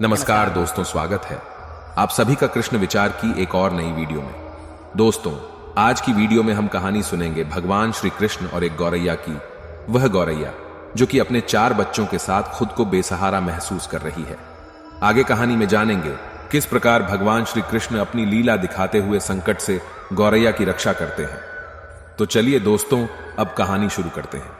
नमस्कार दोस्तों, स्वागत है आप सभी का कृष्ण विचार की एक और नई वीडियो में। दोस्तों, आज की वीडियो में हम कहानी सुनेंगे भगवान श्री कृष्ण और एक गौरैया की। वह गौरैया जो कि अपने 4 बच्चों के साथ खुद को बेसहारा महसूस कर रही है। आगे कहानी में जानेंगे किस प्रकार भगवान श्री कृष्ण अपनी लीला दिखाते हुए संकट से गौरैया की रक्षा करते हैं। तो चलिए दोस्तों, अब कहानी शुरू करते हैं।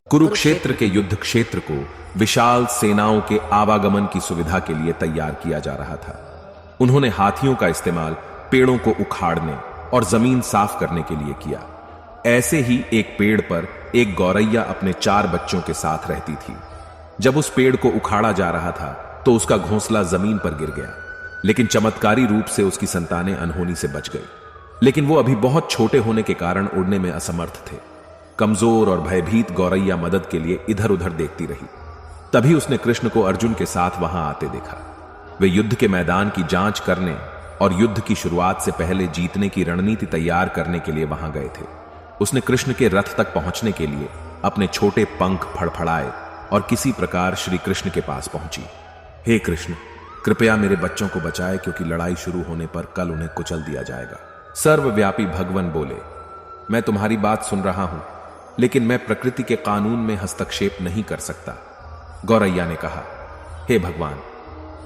कुरुक्षेत्र के युद्ध क्षेत्र को विशाल सेनाओं के आवागमन की सुविधा के लिए तैयार किया जा रहा था। उन्होंने हाथियों का इस्तेमाल पेड़ों को उखाड़ने और जमीन साफ करने के लिए किया। ऐसे ही एक पेड़ पर एक गौरैया अपने 4 बच्चों के साथ रहती थी। जब उस पेड़ को उखाड़ा जा रहा था तो उसका घोंसला जमीन पर गिर गया, लेकिन चमत्कारी रूप से उसकी संतानें अनहोनी से बच गई। लेकिन वो अभी बहुत छोटे होने के कारण उड़ने में असमर्थ थे। कमजोर और भयभीत गौरैया मदद के लिए इधर उधर देखती रही। तभी उसने कृष्ण को अर्जुन के साथ वहां आते देखा। वे युद्ध के मैदान की जांच करने और युद्ध की शुरुआत से पहले जीतने की रणनीति तैयार करने के लिए वहां गए थे। उसने कृष्ण के रथ तक पहुंचने के लिए अपने छोटे पंख फड़फड़ाए और किसी प्रकार श्री कृष्ण के पास पहुंची। हे कृष्ण, कृपया मेरे बच्चों को बचाए, क्योंकि लड़ाई शुरू होने पर कल उन्हें कुचल दिया जाएगा। सर्वव्यापी भगवान बोले, मैं तुम्हारी बात सुन रहा हूं, लेकिन मैं प्रकृति के कानून में हस्तक्षेप नहीं कर सकता। गौरैया ने कहा, हे भगवान,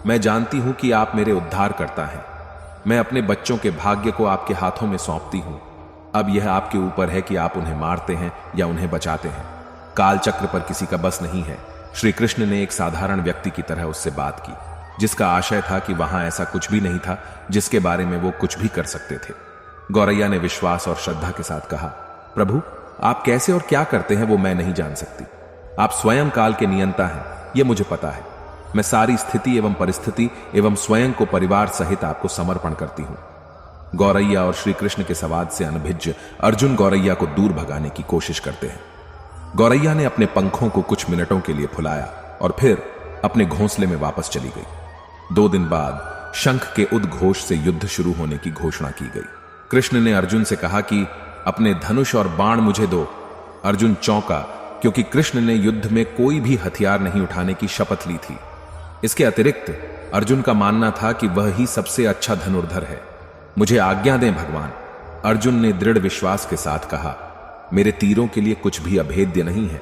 मैं जानती हूं कि आप मेरे उद्धार करता हैं। मैं अपने बच्चों के भाग्य को आपके हाथों में सौंपती हूं। अब यह आपके ऊपर है कि आप उन्हें मारते हैं या उन्हें बचाते हैं। काल चक्र पर किसी का बस नहीं है। श्री कृष्ण ने एक साधारण व्यक्ति की तरह उससे बात की, जिसका आशय था कि वहां ऐसा कुछ भी नहीं था जिसके बारे में वो कुछ भी कर सकते थे। गौरैया ने विश्वास और श्रद्धा के साथ कहा, प्रभु, आप कैसे और क्या करते हैं वो मैं नहीं जान सकती। आप स्वयं काल के नियंता हैं, ये मुझे पता है। मैं सारी स्थिति एवं परिस्थिति एवं स्वयं को परिवार सहित आपको समर्पण करती हूं। गौरैया और श्री कृष्ण के संवाद से अनभिज्ञ अर्जुन गौरैया को दूर भगाने की कोशिश करते हैं। गौरैया ने अपने पंखों को कुछ मिनटों के लिए फुलाया और फिर अपने घोंसले में वापस चली गई। 2 दिन बाद शंख के उद्घोष से युद्ध शुरू होने की घोषणा की गई। कृष्ण ने अर्जुन से कहा कि अपने धनुष और बाण मुझे दो। अर्जुन चौंका, क्योंकि कृष्ण ने युद्ध में कोई भी हथियार नहीं उठाने की शपथ ली थी। इसके अतिरिक्त अर्जुन का मानना था कि वह ही सबसे अच्छा धनुर्धर है। मुझे आज्ञा दें भगवान, अर्जुन ने दृढ़ विश्वास के साथ कहा। मेरे तीरों के लिए कुछ भी अभेद्य नहीं है।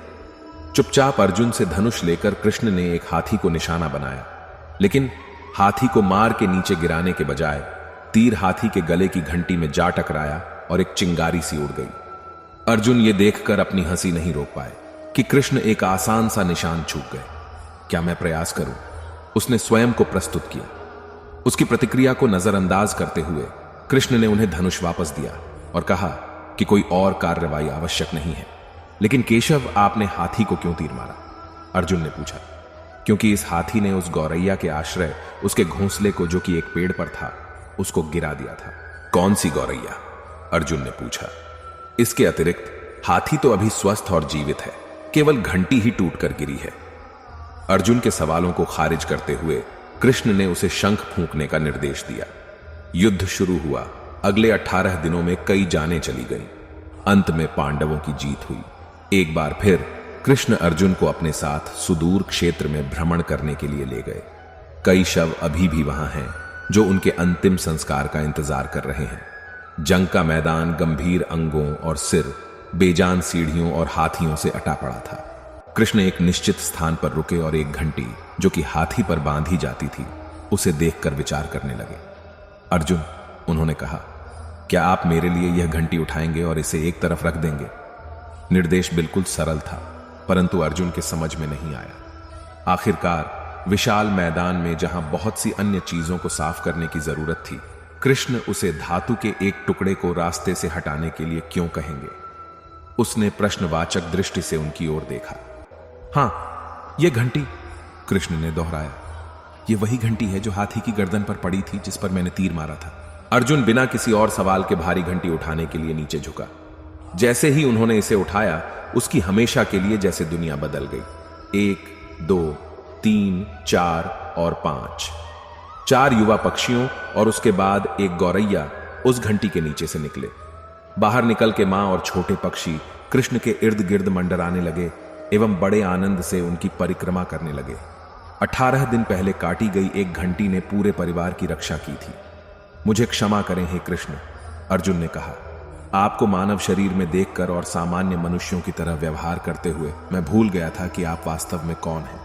चुपचाप अर्जुन से धनुष लेकर कृष्ण ने एक हाथी को निशाना बनाया, लेकिन हाथी को मार के नीचे गिराने के बजाय तीर हाथी के गले की घंटी में जा टकराया और एक चिंगारी सी उड़ गई। अर्जुन ये देखकर अपनी हंसी नहीं रोक पाए कि कृष्ण एक आसान सा निशान चूक गए। क्या मैं प्रयास करूं? उसने स्वयं को प्रस्तुत किया। उसकी प्रतिक्रिया को नजरअंदाज करते हुए कृष्ण ने उन्हें धनुष वापस दिया और कहा कि कोई और कार्रवाई आवश्यक नहीं है। लेकिन केशव, आपने हाथी को क्यों तीर मारा? अर्जुन ने पूछा। क्योंकि इस हाथी ने उस गौरैया के आश्रय उसके घोंसले को, जो कि एक पेड़ पर था, उसको गिरा दिया था। कौन सी गौरैया? अर्जुन ने पूछा। इसके अतिरिक्त हाथी तो अभी स्वस्थ और जीवित है, केवल घंटी ही टूटकर गिरी है। अर्जुन के सवालों को खारिज करते हुए कृष्ण ने उसे शंख फूंकने का निर्देश दिया। युद्ध शुरू हुआ। अगले 18 दिनों में कई जानें चली गईं। अंत में पांडवों की जीत हुई। एक बार फिर कृष्ण अर्जुन को अपने साथ सुदूर क्षेत्र में भ्रमण करने के लिए ले गए। कई शव अभी भी वहां हैं जो उनके अंतिम संस्कार का इंतजार कर रहे हैं। जंग का मैदान गंभीर अंगों और सिर, बेजान सीढ़ियों और हाथियों से अटा पड़ा था। कृष्ण एक निश्चित स्थान पर रुके और एक घंटी, जो कि हाथी पर बांधी जाती थी, उसे देखकर विचार करने लगे। अर्जुन, उन्होंने कहा, क्या आप मेरे लिए यह घंटी उठाएंगे और इसे एक तरफ रख देंगे? निर्देश बिल्कुल सरल था, परंतु अर्जुन के समझ में नहीं आया। आखिरकार विशाल मैदान में जहां बहुत सी अन्य चीजों को साफ करने की जरूरत थी, कृष्ण उसे धातु के एक टुकड़े को रास्ते से हटाने के लिए क्यों कहेंगे? उसने प्रश्नवाचक दृष्टि से उनकी ओर देखा। हां, यह घंटी, कृष्ण ने दोहराया। यह वही घंटी है जो हाथी की गर्दन पर पड़ी थी, जिस पर मैंने तीर मारा था। अर्जुन बिना किसी और सवाल के भारी घंटी उठाने के लिए नीचे झुका। जैसे ही उन्होंने इसे उठाया, उसकी हमेशा के लिए जैसे दुनिया बदल गई। 1, 2, 3, 4 और 5। 4 युवा पक्षियों और उसके बाद एक गौरैया उस घंटी के नीचे से निकले। बाहर निकल के मां और छोटे पक्षी कृष्ण के इर्द गिर्द मंडराने लगे। एवं बड़े आनंद से उनकी परिक्रमा करने लगे। 18 दिन पहले काटी गई एक घंटी ने पूरे परिवार की रक्षा की थी। मुझे क्षमा करें हे कृष्ण, अर्जुन ने कहा। आपको मानव शरीर में देखकर और सामान्य मनुष्यों की तरह व्यवहार करते हुए मैं भूल गया था कि आप वास्तव में कौन हैं।